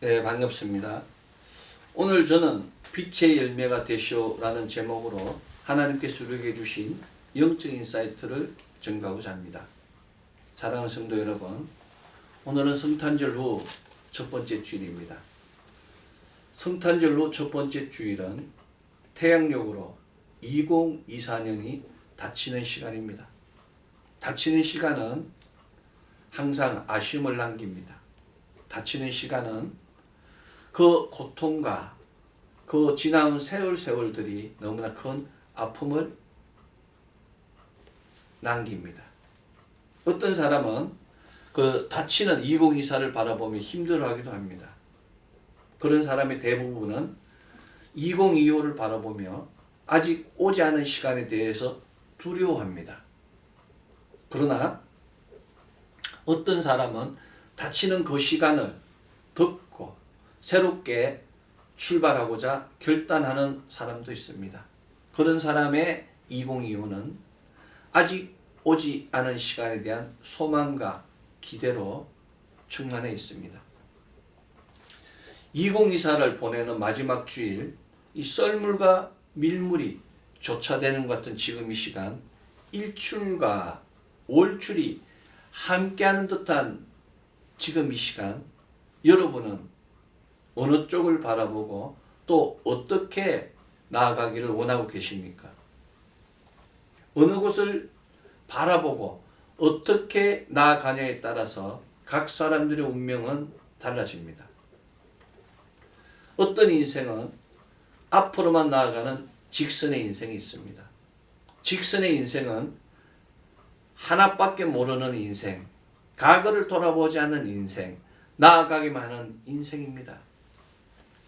네, 반갑습니다. 오늘 저는 빛의 열매가 되시오라는 제목으로 하나님께서 우리에게 주신 영적 인사이트를 전가하고자 합니다. 사랑하는 성도 여러분, 오늘은 성탄절 후 첫 번째 주일입니다. 성탄절 후 첫 번째 주일은 태양력으로 2024년이 닫히는 시간입니다. 닫히는 시간은 항상 아쉬움을 남깁니다. 닫히는 시간은 그 고통과 그 지나온 세월들이 너무나 큰 아픔을 남깁니다. 어떤 사람은 그 닫히는 2024를 바라보며 힘들어하기도 합니다. 그런 사람의 대부분은 2025를 바라보며 아직 오지 않은 시간에 대해서 두려워합니다. 그러나 어떤 사람은 닫히는 그 시간을 덮고 새롭게 출발하고자 결단하는 사람도 있습니다. 그런 사람의 2025는 아직 오지 않은 시간에 대한 소망과 기대로 충만해 있습니다. 2024를 보내는 마지막 주일, 이 썰물과 밀물이 교차되는 것 같은 지금 이 시간, 일출과 월출이 함께하는 듯한 지금 이 시간, 여러분은 어느 쪽을 바라보고 또 어떻게 나아가기를 원하고 계십니까? 어느 곳을 바라보고 어떻게 나아가냐에 따라서 각 사람들의 운명은 달라집니다. 어떤 인생은 앞으로만 나아가는 직선의 인생이 있습니다. 직선의 인생은 하나밖에 모르는 인생, 과거를 돌아보지 않는 인생, 나아가기만 하는 인생입니다.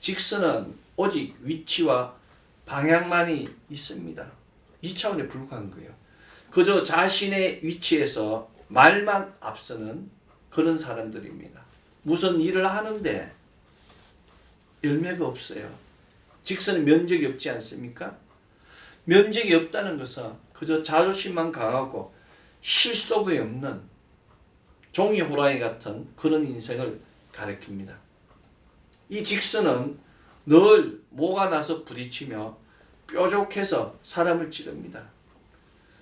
직선은 오직 위치와 방향만이 있습니다. 이 차원에 불과한 거예요. 그저 자신의 위치에서 말만 앞서는 그런 사람들입니다. 무슨 일을 하는데 열매가 없어요. 직선은 면적이 없지 않습니까? 면적이 없다는 것은 그저 자존심만 강하고 실속이 없는 종이 호랑이 같은 그런 인생을 가리킵니다. 이 직선은 늘 모가 나서 부딪히며 뾰족해서 사람을 찌릅니다.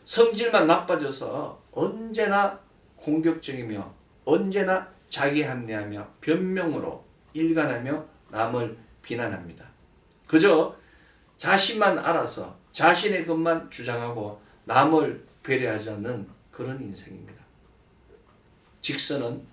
성질만 나빠져서 언제나 공격적이며 언제나 자기 합리하며 변명으로 일관하며 남을 비난합니다. 그저 자신만 알아서 자신의 것만 주장하고 남을 배려하지 않는 그런 인생입니다. 직선은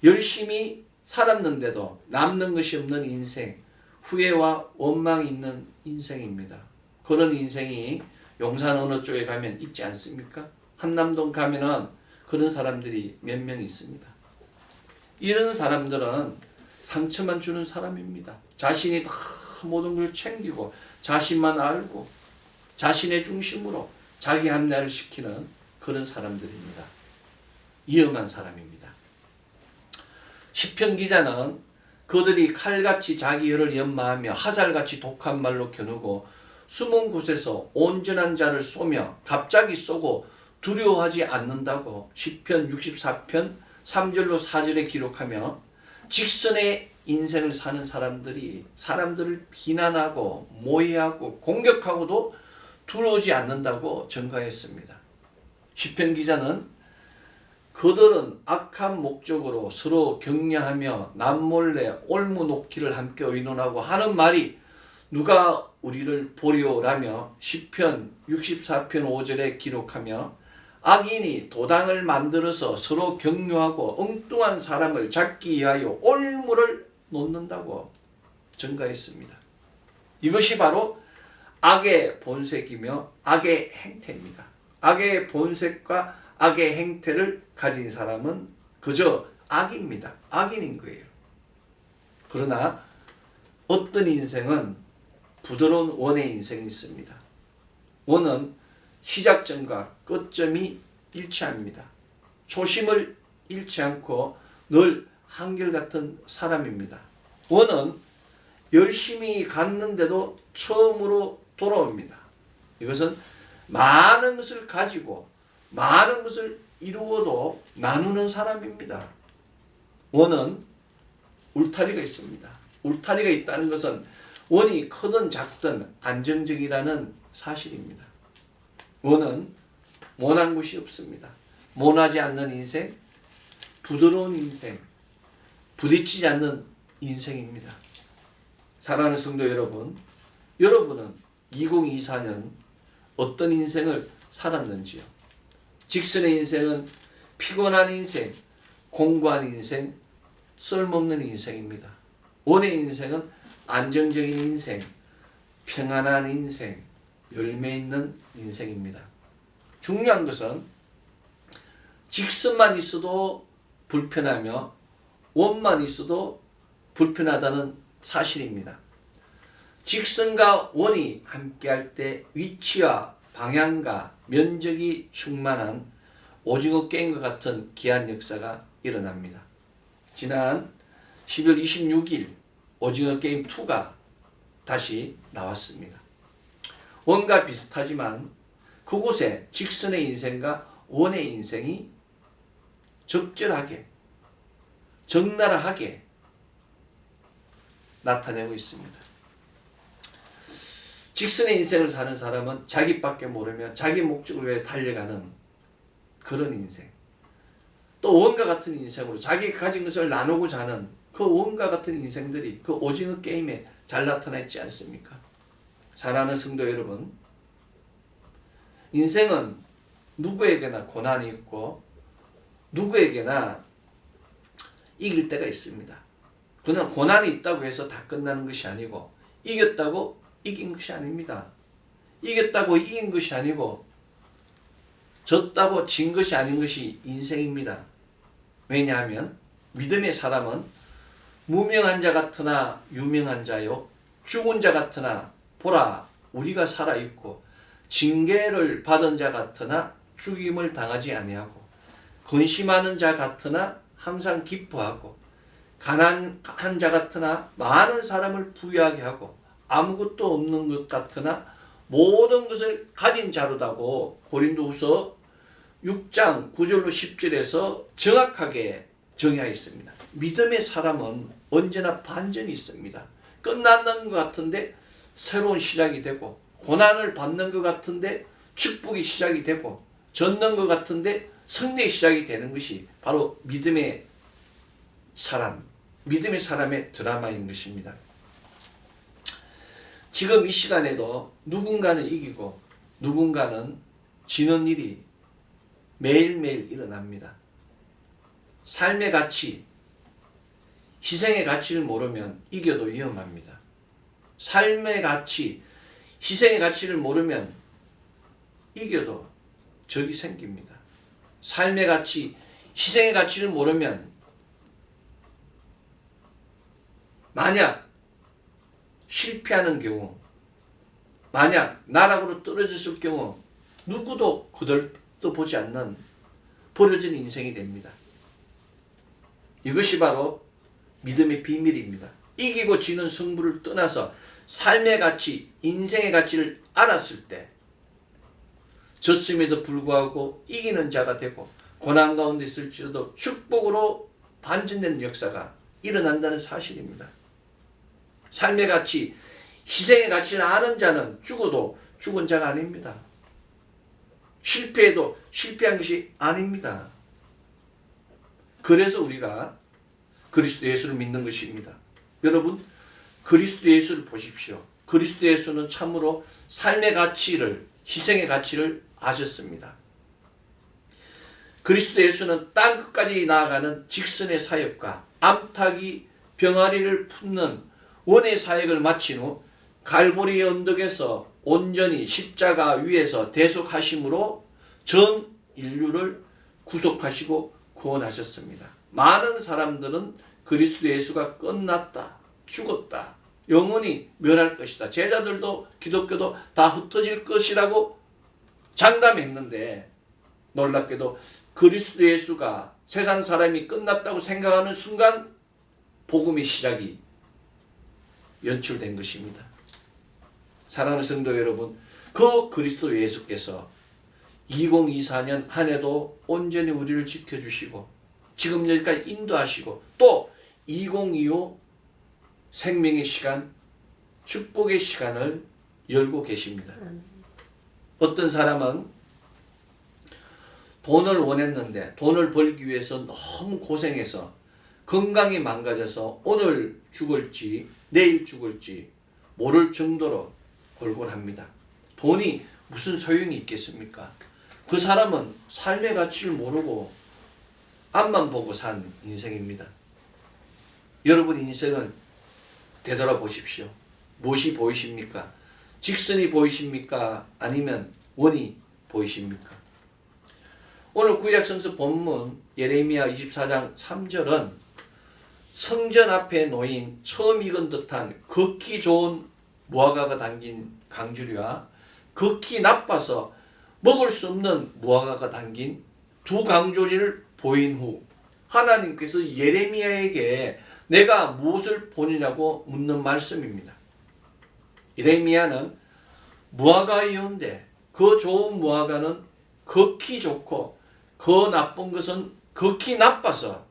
열심히 살았는데도 남는 것이 없는 인생, 후회와 원망이 있는 인생입니다. 그런 인생이 용산 어느 쪽에 가면 있지 않습니까? 한남동 가면은 그런 사람들이 몇 명 있습니다. 이런 사람들은 상처만 주는 사람입니다. 자신이 다 모든 걸 챙기고 자신만 알고 자신의 중심으로 자기 합리화를 시키는 그런 사람들입니다. 위험한 사람입니다. 시편 기자는 그들이 칼같이 자기 혀를 연마하며 화살같이 독한 말로 겨누고 숨은 곳에서 온전한 자를 쏘며 갑자기 쏘고 두려워하지 않는다고 시편 64편 3절로 4절에 기록하며 직선의 인생을 사는 사람들이 사람들을 비난하고 모해하고 공격하고도 두려워하지 않는다고 전가했습니다. 시편 기자는 그들은 악한 목적으로 서로 격려하며 남몰래 올무놓기를 함께 의논하고 하는 말이 누가 우리를 보리오라며 시편 64편 5절에 기록하며 악인이 도당을 만들어서 서로 격려하고 엉뚱한 사람을 잡기 위하여 올무를 놓는다고 전가했습니다. 이것이 바로 악의 본색이며 악의 행태입니다. 악의 본색과 악의 행태를 가진 사람은 그저 악입니다. 악인인 거예요. 그러나 어떤 인생은 부드러운 원의 인생이 있습니다. 원은 시작점과 끝점이 일치합니다. 초심을 잃지 않고 늘 한결같은 사람입니다. 원은 열심히 갔는데도 처음으로 돌아옵니다. 이것은 많은 것을 가지고 많은 것을 이루어도 나누는 사람입니다. 원은 울타리가 있습니다. 울타리가 있다는 것은 원이 크든 작든 안정적이라는 사실입니다. 원은 모난 곳이 없습니다. 모나지 않는 인생, 부드러운 인생, 부딪히지 않는 인생입니다. 사랑하는 성도 여러분, 여러분은 2024년 어떤 인생을 살았는지요? 직선의 인생은 피곤한 인생, 공고한 인생, 쓸모없는 인생입니다. 원의 인생은 안정적인 인생, 평안한 인생, 열매 있는 인생입니다. 중요한 것은 직선만 있어도 불편하며 원만 있어도 불편하다는 사실입니다. 직선과 원이 함께할 때 위치와 방향과 면적이 충만한 오징어 게임과 같은 귀한 역사가 일어납니다. 지난 12월 26일 오징어 게임 2가 다시 나왔습니다. 원과 비슷하지만 그곳에 직선의 인생과 원의 인생이 적절하게 적나라하게 나타내고 있습니다. 직선의 인생을 사는 사람은 자기밖에 모르며 자기 목적을 위해 달려가는 그런 인생. 또 원과 같은 인생으로 자기가 가진 것을 나누고자 하는 그 원과 같은 인생들이 그 오징어 게임에 잘 나타나 있지 않습니까? 사랑하는 성도 여러분, 인생은 누구에게나 고난이 있고 누구에게나 이길 때가 있습니다. 그러나 고난이 있다고 해서 다 끝나는 것이 아니고 이겼다고 이긴 것이 아닙니다. 이겼다고 이긴 것이 아니고 졌다고 진 것이 아닌 것이 인생입니다. 왜냐하면 믿음의 사람은 무명한 자 같으나 유명한 자요 죽은 자 같으나 보라 우리가 살아있고 징계를 받은 자 같으나 죽임을 당하지 아니하고 근심하는 자 같으나 항상 기뻐하고 가난한 자 같으나 많은 사람을 부유하게 하고 아무것도 없는 것 같으나 모든 것을 가진 자로다고 고린도후서 6장 9절로 10절에서 정확하게 정의하였습니다. 믿음의 사람은 언제나 반전이 있습니다. 끝나는 것 같은데 새로운 시작이 되고 고난을 받는 것 같은데 축복이 시작이 되고 졌는 것 같은데 승리의 시작이 되는 것이 바로 믿음의 사람, 믿음의 사람의 드라마인 것입니다. 지금 이 시간에도 누군가는 이기고 누군가는 지는 일이 매일매일 일어납니다. 삶의 가치, 희생의 가치를 모르면 이겨도 위험합니다. 삶의 가치, 희생의 가치를 모르면 이겨도 적이 생깁니다. 삶의 가치, 희생의 가치를 모르면 만약 실패하는 경우, 만약 나락으로 떨어졌을 경우 누구도 거들떠보지 않는 버려진 인생이 됩니다. 이것이 바로 믿음의 비밀입니다. 이기고 지는 승부를 떠나서 삶의 가치, 인생의 가치를 알았을 때 졌음에도 불구하고 이기는 자가 되고 고난 가운데 있을지라도 축복으로 반전되는 역사가 일어난다는 사실입니다. 삶의 가치, 희생의 가치를 아는 자는 죽어도 죽은 자가 아닙니다. 실패해도 실패한 것이 아닙니다. 그래서 우리가 그리스도 예수를 믿는 것입니다. 여러분, 그리스도 예수를 보십시오. 그리스도 예수는 참으로 삶의 가치를, 희생의 가치를 아셨습니다. 그리스도 예수는 땅 끝까지 나아가는 직선의 사역과 암탉이 병아리를 품는 원의 사역을 마친 후 갈보리 언덕에서 온전히 십자가 위에서 대속하심으로 전 인류를 구속하시고 구원하셨습니다. 많은 사람들은 그리스도 예수가 끝났다, 죽었다, 영원히 멸할 것이다, 제자들도 기독교도 다 흩어질 것이라고 장담했는데 놀랍게도 그리스도 예수가 세상 사람이 끝났다고 생각하는 순간 복음의 시작이 연출된 것입니다. 사랑하는 성도 여러분, 그 그리스도 예수께서 2024년 한 해도 온전히 우리를 지켜주시고 지금 여기까지 인도하시고 또 2025 생명의 시간, 축복의 시간을 열고 계십니다. 어떤 사람은 돈을 원했는데 돈을 벌기 위해서 너무 고생해서 건강이 망가져서 오늘 죽을지 내일 죽을지 모를 정도로 골골합니다. 돈이 무슨 소용이 있겠습니까? 그 사람은 삶의 가치를 모르고 앞만 보고 산 인생입니다. 여러분 인생을 되돌아보십시오. 무엇이 보이십니까? 직선이 보이십니까? 아니면 원이 보이십니까? 오늘 구약성서 본문 예레미야 24장 3절은 성전 앞에 놓인 처음 익은 듯한 극히 좋은 무화과가 담긴 강주리와 극히 나빠서 먹을 수 없는 무화과가 담긴 두 강조리를 보인 후 하나님께서 예레미야에게 내가 무엇을 보느냐고 묻는 말씀입니다. 예레미야는 무화과이온데 그 좋은 무화과는 극히 좋고 그 나쁜 것은 극히 나빠서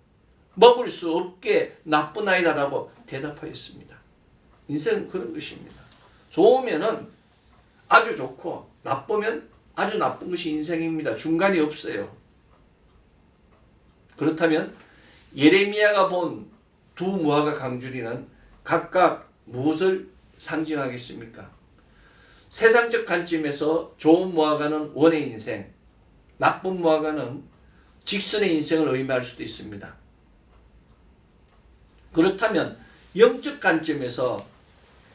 먹을 수 없게 나쁜 아이다라고 대답하였습니다. 인생은 그런 것입니다. 좋으면은 아주 좋고 나쁘면 아주 나쁜 것이 인생입니다. 중간이 없어요. 그렇다면 예레미야가 본 두 무화과 강주리는 각각 무엇을 상징하겠습니까? 세상적 관점에서 좋은 무화과는 원의 인생, 나쁜 무화과는 직선의 인생을 의미할 수도 있습니다. 그렇다면 영적 관점에서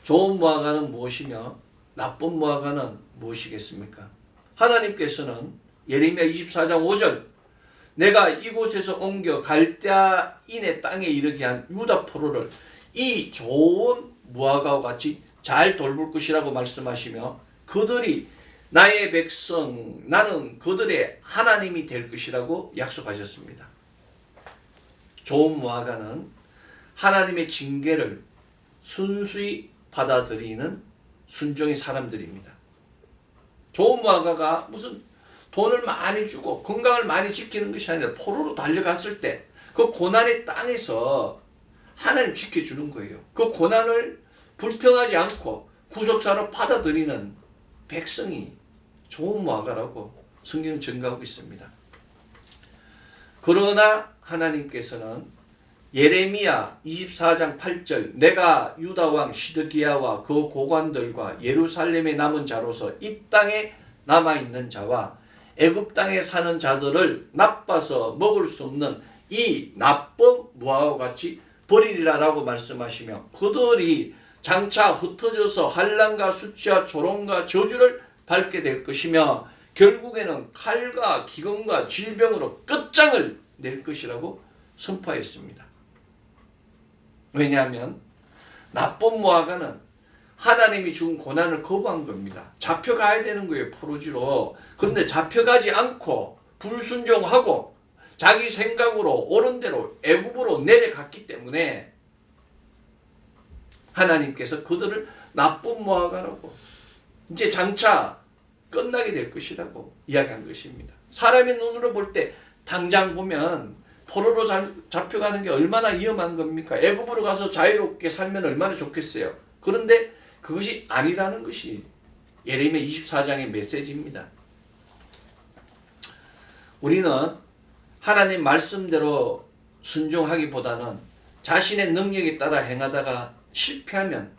좋은 무화과는 무엇이며 나쁜 무화과는 무엇이겠습니까? 하나님께서는 예레미야 24장 5절 내가 이곳에서 옮겨 갈대아인의 땅에 이르게 한 유다 포로를 이 좋은 무화과와 같이 잘 돌볼 것이라고 말씀하시며 그들이 나의 백성 나는 그들의 하나님이 될 것이라고 약속하셨습니다. 좋은 무화과는 하나님의 징계를 순수히 받아들이는 순종의 사람들입니다. 좋은 무화과가 무슨 돈을 많이 주고 건강을 많이 지키는 것이 아니라 포로로 달려갔을 때 그 고난의 땅에서 하나님 지켜주는 거예요. 그 고난을 불평하지 않고 구속사로 받아들이는 백성이 좋은 무화과라고 성경은 증거하고 있습니다. 그러나 하나님께서는 예레미야 24장 8절 내가 유다 왕 시드기야와 그 고관들과 예루살렘에 남은 자로서 이 땅에 남아있는 자와 애굽 땅에 사는 자들을 나빠서 먹을 수 없는 이 나쁜 무화과와 같이 버리리라라고 말씀하시며 그들이 장차 흩어져서 환난과 수치와 조롱과 저주를 밟게 될 것이며 결국에는 칼과 기근과 질병으로 끝장을 낼 것이라고 선포했습니다. 왜냐하면 나쁜 무화과는 하나님이 준 고난을 거부한 겁니다. 잡혀가야 되는 거예요. 포로지로. 그런데 잡혀가지 않고 불순종하고 자기 생각으로 옳은 대로 애굽으로 내려갔기 때문에 하나님께서 그들을 나쁜 무화과라고 이제 장차 끝나게 될 것이라고 이야기한 것입니다. 사람의 눈으로 볼 때 당장 보면 포로로 잡혀가는 게 얼마나 위험한 겁니까? 애굽으로 가서 자유롭게 살면 얼마나 좋겠어요. 그런데 그것이 아니라는 것이 예레미야 24장의 메시지입니다. 우리는 하나님 말씀대로 순종하기보다는 자신의 능력에 따라 행하다가 실패하면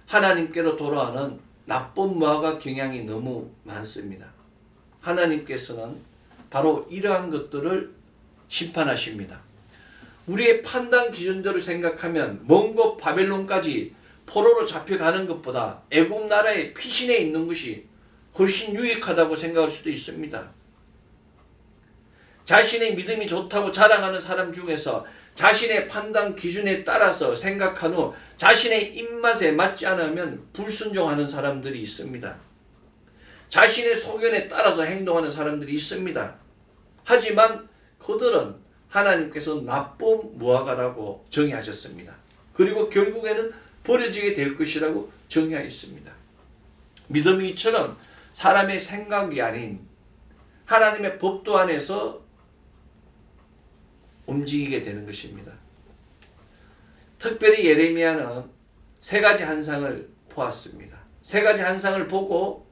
하나님께로 돌아오는 나쁜 무화과 경향이 너무 많습니다. 하나님께서는 바로 이러한 것들을 심판하십니다. 우리의 판단 기준대로 생각하면 먼 곳 바벨론까지 포로로 잡혀가는 것보다 애굽 나라의 피신해 있는 것이 훨씬 유익하다고 생각할 수도 있습니다. 자신의 믿음이 좋다고 자랑하는 사람 중에서 자신의 판단 기준에 따라서 생각한 후 자신의 입맛에 맞지 않으면 불순종하는 사람들이 있습니다. 자신의 소견에 따라서 행동하는 사람들이 있습니다. 하지만 그들은 하나님께서 나쁜 무화과라고 정의하셨습니다. 그리고 결국에는 버려지게 될 것이라고 정의하였습니다. 믿음이 이처럼 사람의 생각이 아닌 하나님의 법도 안에서 움직이게 되는 것입니다. 특별히 예레미야는 세 가지 환상을 보았습니다. 세 가지 환상을 보고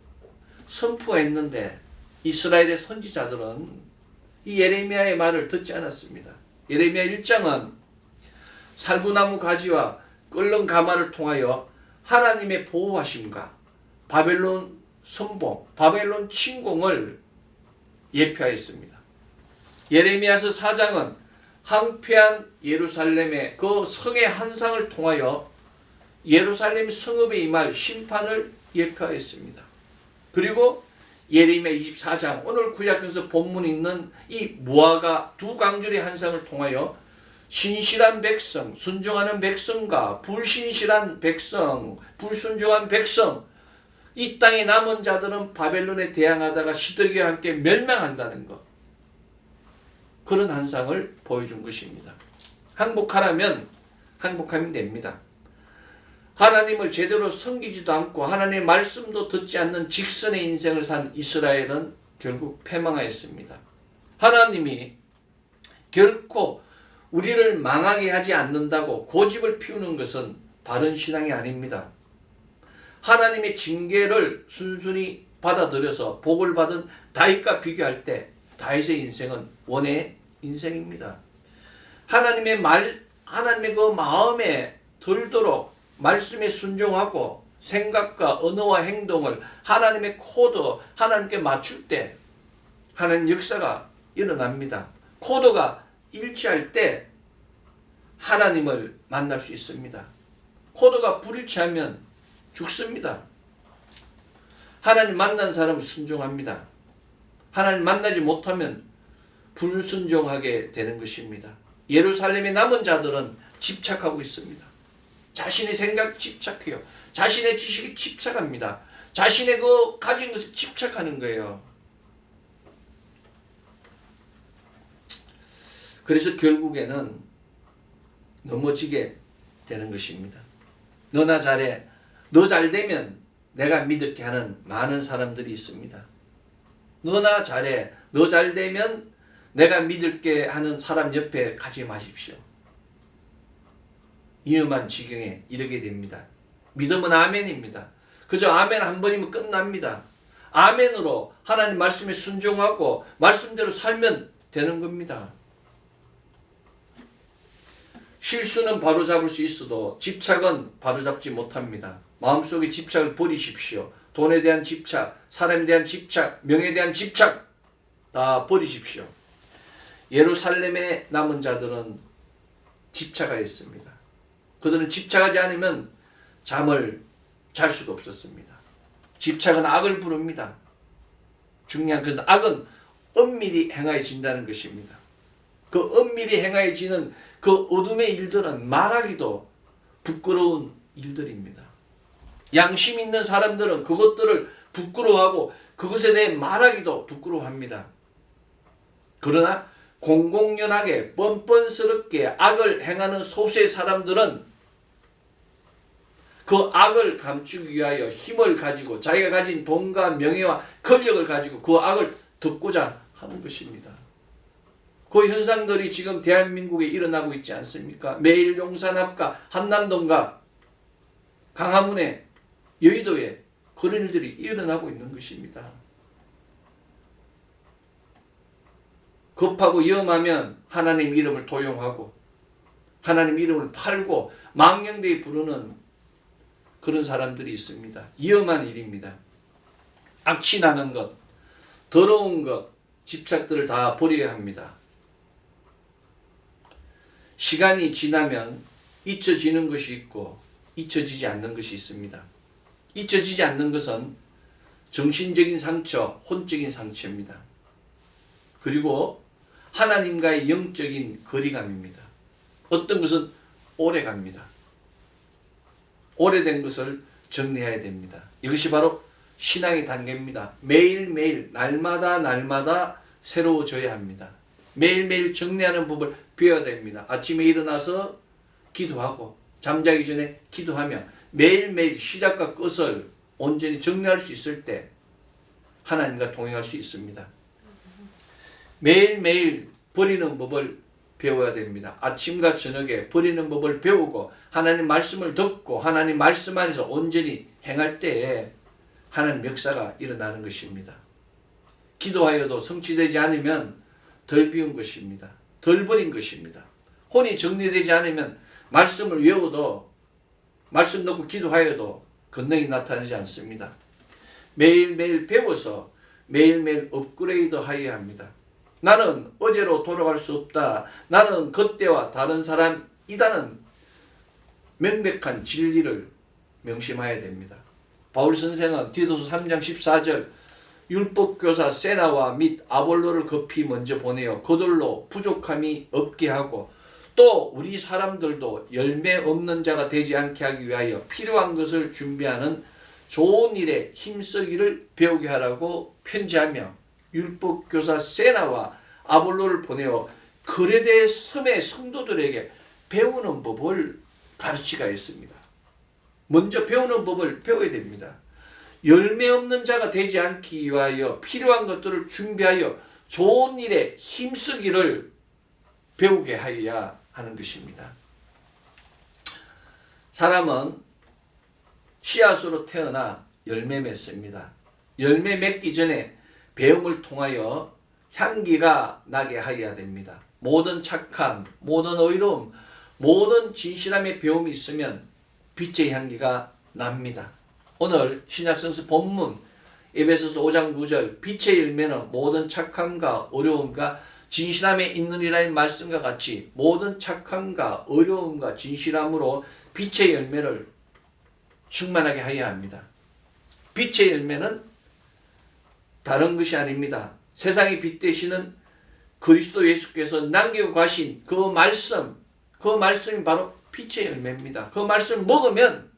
선포했는데 이스라엘의 선지자들은 이 예레미야의 말을 듣지 않았습니다. 예레미야 1장은 살구나무 가지와 끓는 가마를 통하여 하나님의 보호하심과 바벨론 선봉, 바벨론 침공을 예표하였습니다. 예레미야서 4장은 황폐한 예루살렘의 그 성의 환상을 통하여 예루살렘 성읍에 임할 심판을 예표하였습니다. 그리고 예레미야 24장, 오늘 구약에서 본문에 있는 이 무화과 두 강줄의 환상을 통하여 신실한 백성, 순종하는 백성과 불신실한 백성, 불순종한 백성, 이 땅에 남은 자들은 바벨론에 대항하다가 시드기와 함께 멸망한다는 것, 그런 환상을 보여준 것입니다. 항복하라면 항복하면 됩니다. 하나님을 제대로 섬기지도 않고 하나님의 말씀도 듣지 않는 직선의 인생을 산 이스라엘은 결국 패망하였습니다. 하나님이 결코 우리를 망하게 하지 않는다고 고집을 피우는 것은 바른 신앙이 아닙니다. 하나님의 징계를 순순히 받아들여서 복을 받은 다윗과 비교할 때 다윗의 인생은 원의 인생입니다. 하나님의 그 마음에 들도록 말씀에 순종하고 생각과 언어와 행동을 하나님의 코드, 하나님께 맞출 때 하나님 역사가 일어납니다. 코드가 일치할 때 하나님을 만날 수 있습니다. 코드가 불일치하면 죽습니다. 하나님 만난 사람은 순종합니다. 하나님 만나지 못하면 불순종하게 되는 것입니다. 예루살렘의 남은 자들은 집착하고 있습니다. 자신의 생각 집착해요. 자신의 지식에 집착합니다. 자신의 그 가진 것에 집착하는 거예요. 그래서 결국에는 넘어지게 되는 것입니다. 너나 잘해. 너 잘되면 내가 믿을게 하는 많은 사람들이 있습니다. 너나 잘해. 너 잘되면 내가 믿을게 하는 사람 옆에 가지 마십시오. 위험한 지경에 이르게 됩니다. 믿음은 아멘입니다. 그저 아멘 한 번이면 끝납니다. 아멘으로 하나님 말씀에 순종하고 말씀대로 살면 되는 겁니다. 실수는 바로잡을 수 있어도 집착은 바로잡지 못합니다. 마음속에 집착을 버리십시오. 돈에 대한 집착, 사람에 대한 집착, 명예에 대한 집착 다 버리십시오. 예루살렘에 남은 자들은 집착하였습니다. 그들은 집착하지 않으면 잠을 잘 수가 없었습니다. 집착은 악을 부릅니다. 중요한 것은 악은 엄밀히 행하여진다는 것입니다. 그 엄밀히 행하여지는 그 어둠의 일들은 말하기도 부끄러운 일들입니다. 양심 있는 사람들은 그것들을 부끄러워하고 그것에 대해 말하기도 부끄러워합니다. 그러나 공공연하게 뻔뻔스럽게 악을 행하는 소수의 사람들은 그 악을 감추기 위하여 힘을 가지고 자기가 가진 돈과 명예와 권력을 가지고 그 악을 덮고자 하는 것입니다. 그 현상들이 지금 대한민국에 일어나고 있지 않습니까? 매일 용산 앞과 한남동과 강화문에 여의도에 그런 일들이 일어나고 있는 것입니다. 급하고 위험하면 하나님 이름을 도용하고 하나님 이름을 팔고 망령되이 부르는 그런 사람들이 있습니다. 위험한 일입니다. 악취나는 것, 더러운 것, 집착들을 다 버려야 합니다. 시간이 지나면 잊혀지는 것이 있고 잊혀지지 않는 것이 있습니다. 잊혀지지 않는 것은 정신적인 상처, 혼적인 상처입니다. 그리고 하나님과의 영적인 거리감입니다. 어떤 것은 오래 갑니다. 오래된 것을 정리해야 됩니다. 이것이 바로 신앙의 단계입니다. 매일매일 날마다 새로워져야 합니다. 매일매일 정리하는 법을 배워야 됩니다. 아침에 일어나서 기도하고 잠자기 전에 기도하며 매일매일 시작과 끝을 온전히 정리할 수 있을 때 하나님과 동행할 수 있습니다. 매일매일 버리는 법을 배워야 됩니다. 아침과 저녁에 버리는 법을 배우고 하나님 말씀을 듣고 하나님 말씀 안에서 온전히 행할 때에 하나님 역사가 일어나는 것입니다. 기도하여도 성취되지 않으면 덜 비운 것입니다. 덜 버린 것입니다. 혼이 정리되지 않으면 말씀을 외워도 말씀 놓고 기도하여도 권능이 나타나지 않습니다. 매일매일 배워서 매일매일 업그레이드 하여야 합니다. 나는 어제로 돌아갈 수 없다. 나는 그때와 다른 사람이다는 명백한 진리를 명심해야 됩니다. 바울 선생은 디도서 3장 14절 율법교사 세나와 및 아볼로를 급히 먼저 보내어 그들로 부족함이 없게 하고 또 우리 사람들도 열매 없는 자가 되지 않게 하기 위하여 필요한 것을 준비하는 좋은 일에 힘쓰기를 배우게 하라고 편지하며 율법교사 세나와 아볼로를 보내어 그레데 섬의 성도들에게 배우는 법을 가르치가 했습니다. 먼저 배우는 법을 배워야 됩니다. 열매 없는 자가 되지 않기 위하여 필요한 것들을 준비하여 좋은 일에 힘쓰기를 배우게 하여야 하는 것입니다. 사람은 씨앗으로 태어나 열매 맺습니다. 열매 맺기 전에 배움을 통하여 향기가 나게 하여야 됩니다. 모든 착함, 모든 의로움, 모든 진실함의 배움이 있으면 빛의 향기가 납니다. 오늘 신약성서 본문 에베소서 5장 9절 빛의 열매는 모든 착함과 어려움과 진실함에 있느니라는 말씀과 같이 모든 착함과 어려움과 진실함으로 빛의 열매를 충만하게 하여야 합니다. 빛의 열매는 다른 것이 아닙니다. 세상의 빛 되시는 그리스도 예수께서 남기고 가신 그 말씀이 바로 빛의 열매입니다. 그 말씀을 먹으면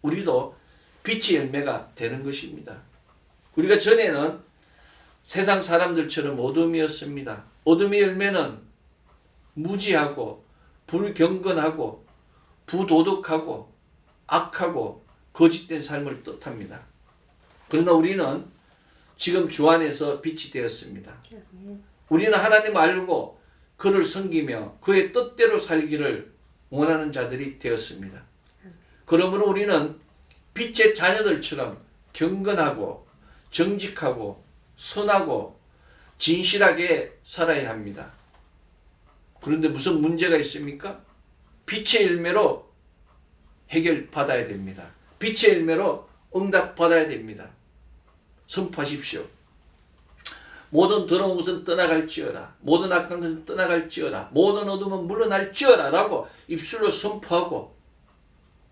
우리도 빛의 열매가 되는 것입니다. 우리가 전에는 세상 사람들처럼 어둠이었습니다. 어둠의 열매는 무지하고 불경건하고 부도덕하고 악하고 거짓된 삶을 뜻합니다. 그러나 우리는 지금 주 안에서 빛이 되었습니다. 우리는 하나님을 알고 그를 섬기며 그의 뜻대로 살기를 원하는 자들이 되었습니다. 그러므로 우리는 빛의 자녀들처럼 경건하고 정직하고 선하고 진실하게 살아야 합니다. 그런데 무슨 문제가 있습니까? 빛의 열매로 해결받아야 됩니다. 빛의 열매로 응답받아야 됩니다. 선포하십시오. 모든 더러운 것은 떠나갈지어라. 모든 악한 것은 떠나갈지어라. 모든 어둠은 물러날지어라 라고 입술로 선포하고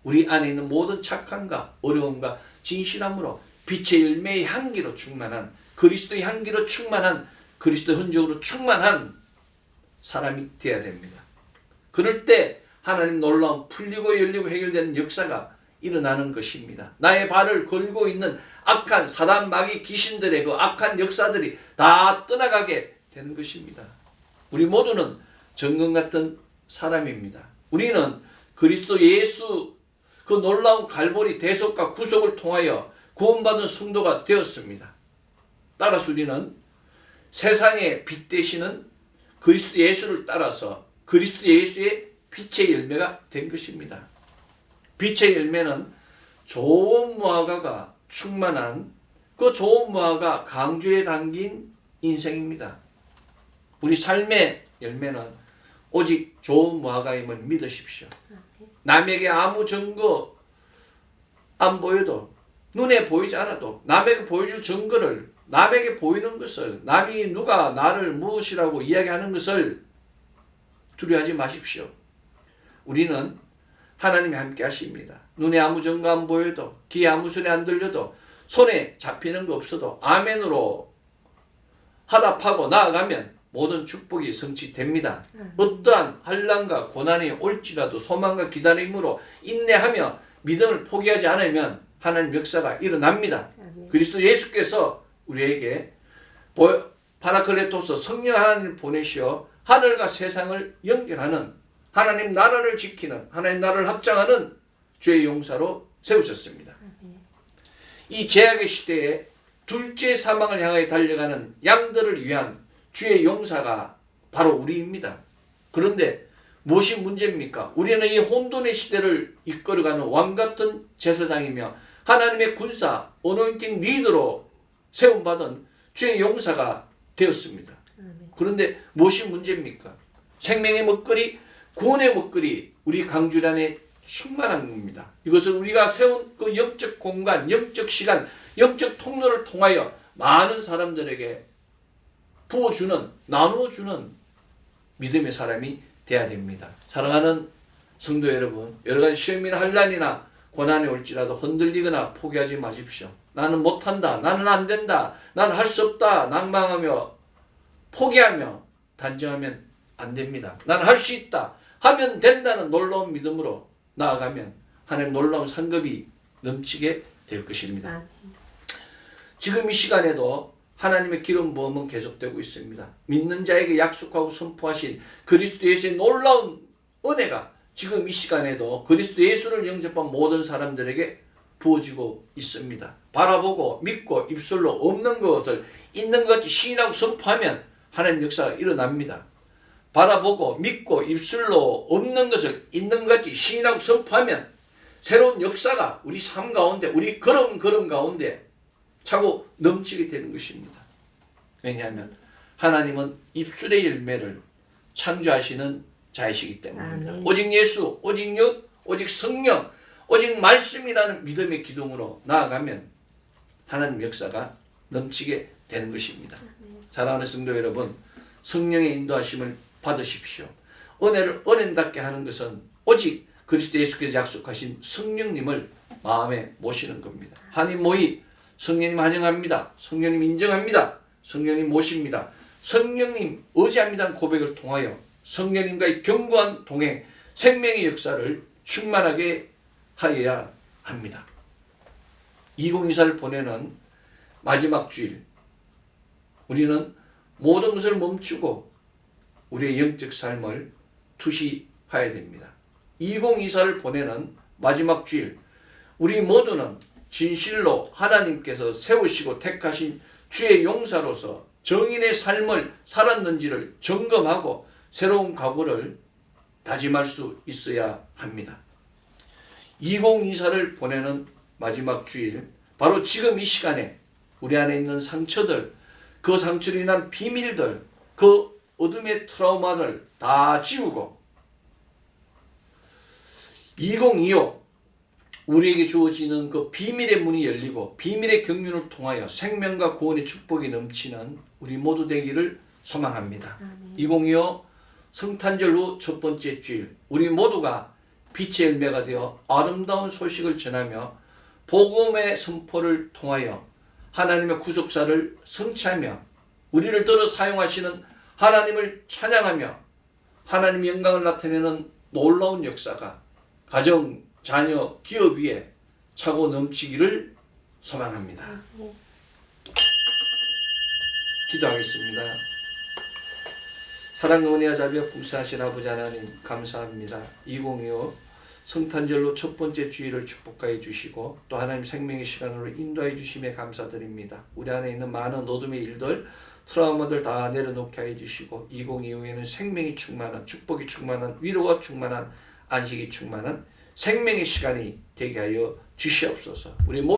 우리 안에 있는 모든 착함과 어려움과 진실함으로 빛의 열매의 향기로 충만한 그리스도의 향기로 충만한 그리스도의 흔적으로 충만한 사람이 되어야 됩니다. 그럴 때 하나님 놀라운 풀리고 열리고 해결되는 역사가 일어나는 것입니다. 나의 발을 걸고 있는 악한 사단 마귀 귀신들의 그 악한 역사들이 다 떠나가게 되는 것입니다. 우리 모두는 정금 같은 사람입니다. 우리는 그리스도 예수 그 놀라운 갈보리 대속과 구속을 통하여 구원받은 성도가 되었습니다. 따라서 우리는 세상에 빛 되시는 그리스도 예수를 따라서 그리스도 예수의 빛의 열매가 된 것입니다. 빛의 열매는 좋은 무화과가 충만한 그 좋은 무화과 강주에 담긴 인생입니다. 우리 삶의 열매는 오직 좋은 무화과임을 믿으십시오. 남에게 아무 증거 안 보여도 눈에 보이지 않아도 남에게 보여줄 증거를 남에게 보이는 것을 남이 누가 나를 무엇이라고 이야기하는 것을 두려워하지 마십시오. 우리는 하나님이 함께 하십니다. 눈에 아무 증거 안 보여도 귀에 아무 소리 안 들려도 손에 잡히는 거 없어도 아멘으로 화답하고 나아가면 모든 축복이 성취됩니다. 어떠한 환난과 고난이 올지라도 소망과 기다림으로 인내하며 믿음을 포기하지 않으면 하나님 역사가 일어납니다. 그리스도 예수께서 우리에게 파라클레토스 성령 하나님을 보내시어 하늘과 세상을 연결하는 하나님 나라를 지키는 하나님 나라를 확장하는 죄의 용사로 세우셨습니다. 이 죄악의 시대에 둘째 사망을 향하여 달려가는 양들을 위한 주의 용사가 바로 우리입니다. 그런데 무엇이 문제입니까? 우리는 이 혼돈의 시대를 이끌어가는 왕같은 제사장이며 하나님의 군사, 어노인팅 리더로 세움받은 주의 용사가 되었습니다. 그런데 무엇이 문제입니까? 생명의 먹거리, 구원의 먹거리, 우리 강주리 안에 충만한 겁니다. 이것을 우리가 세운 그 영적 공간, 영적 시간, 영적 통로를 통하여 많은 사람들에게 부어주는, 나누어주는 믿음의 사람이 돼야 됩니다. 사랑하는 성도 여러분, 여러 가지 시험이나 환난이나 고난이 올지라도 흔들리거나 포기하지 마십시오. 나는 못한다, 나는 안 된다, 나는 할 수 없다, 낭망하며 포기하며 단정하면 안 됩니다. 나는 할 수 있다, 하면 된다는 놀라운 믿음으로 나아가면 하나님 놀라운 상급이 넘치게 될 것입니다. 지금 이 시간에도 하나님의 기름 부음은 계속되고 있습니다. 믿는 자에게 약속하고 선포하신 그리스도 예수의 놀라운 은혜가 지금 이 시간에도 그리스도 예수를 영접한 모든 사람들에게 부어지고 있습니다. 바라보고 믿고 입술로 없는 것을 있는 것 같이 시인하고 선포하면 하나님 역사가 일어납니다. 바라보고 믿고 입술로 없는 것을 있는 것 같이 시인하고 선포하면 새로운 역사가 우리 삶 가운데, 우리 걸음 가운데 차고 넘치게 되는 것입니다. 왜냐하면 하나님은 입술의 열매를 창조하시는 자이시기 때문입니다. 아멘. 오직 예수, 오직 육, 오직 성령, 오직 말씀이라는 믿음의 기둥으로 나아가면 하나님 역사가 넘치게 되는 것입니다. 사랑하는 성도 여러분, 성령의 인도하심을 받으십시오. 은혜를 은혜답게 하는 것은 오직 그리스도 예수께서 약속하신 성령님을 마음에 모시는 겁니다. 한인 모의 성령님 환영합니다. 성령님 인정합니다. 성령님 모십니다. 성령님 의지합니다는 고백을 통하여 성령님과의 견고한 동행, 생명의 역사를 충만하게 하여야 합니다. 2024를 보내는 마지막 주일, 우리는 모든 것을 멈추고 우리의 영적 삶을 투시해야 됩니다. 2024를 보내는 마지막 주일, 우리 모두는 진실로 하나님께서 세우시고 택하신 주의 용사로서 정인의 삶을 살았는지를 점검하고 새로운 각오를 다짐할 수 있어야 합니다. 2024를 보내는 마지막 주일, 바로 지금 이 시간에 우리 안에 있는 상처들, 그 상처로 인한 비밀들, 그 어둠의 트라우마를 다 지우고 2025 우리에게 주어지는 그 비밀의 문이 열리고 비밀의 경륜을 통하여 생명과 구원의 축복이 넘치는 우리 모두 되기를 소망합니다. 2025 성탄절 후 첫 번째 주일, 우리 모두가 빛의 열매가 되어 아름다운 소식을 전하며 복음의 선포를 통하여 하나님의 구속사를 성취하며 우리를 들어 사용하시는 하나님을 찬양하며 하나님의 영광을 나타내는 놀라운 역사가 가정, 자녀, 기업 위에 차고 넘치기를 소망합니다. 기도하겠습니다. 사랑과 은혜와 자비와 풍성하신 아버지 하나님 감사합니다. 2025 성탄절로 첫 번째 주일을 축복하여 주시고 또 하나님 생명의 시간으로 인도하여 주심에 감사드립니다. 우리 안에 있는 많은 어둠의 일들, 트라우마들 다 내려놓게 하여 주시고 2025에는 생명이 충만한, 축복이 충만한, 위로가 충만한, 안식이 충만한 생명의 시간이 되게 하여 주시옵소서. 우리